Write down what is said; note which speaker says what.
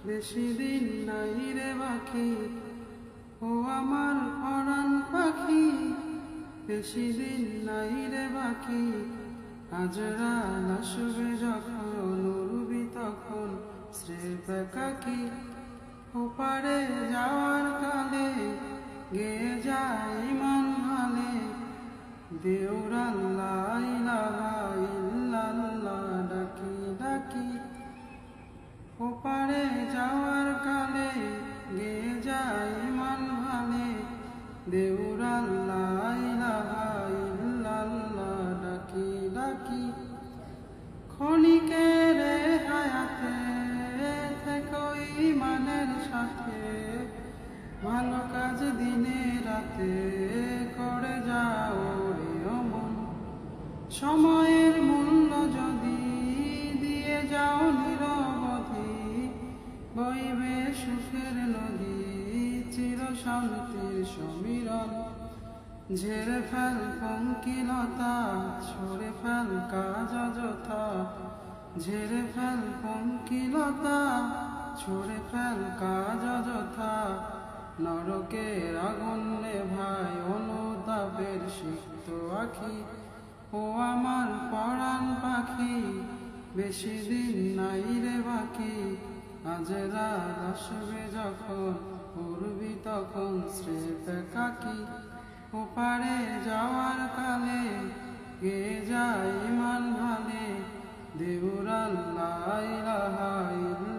Speaker 1: বেশি দিন নাই রে বাকি, ও আমার পরাণ পাখি। বেশি দিন নাই রে বাকি, আজ রাত আসবে যখন উড়বি তখন স্রেফ একাকী। ওপারে যাওয়ার কালে গেয়ে যায় ইমান হালে, দেউর আল্লাহ ইলাহা ইল্লাল্লাহ ডাকি ডাকি। ওপারে যাওয়ার কালে গেয়ে যায় ইমান হালে, দেউর আল্লাহ ইলাহা ইল্লাল্লাহ ডাকি ডাকি। ক্ষণিকের হায়াতে থেকো ইমানের সাথে, ভালো কাজ দিনে রাতে করে যাও রে অমন। সময়ের মূল্য যদি দিয়ে যাও নিরবধি, বইবে সুখের নদী চির শান্তির সমীরণ। ঝেড়ে ফেল পঙ্কিলতা, ছড়ে ফেল কাজ অযথা। ঝেড়ে ফেল পঙ্কিলতা, ছড়ে ফেল কাজ অযথা। নরকের আগুন নেভায় অনুতাপের সিক্ত আখি, ও আমার পরাণ পাখি। বেশি দিন নাই রে বাকি, আজ রাত আসবে যখন উড়বি তখন স্রেফ একাকী। ওপারে যাওয়ার কালে গেয়ে যায় ইমান হালে, দেউর আল্লাহ ইলাহা ইল্লাল্লাহ।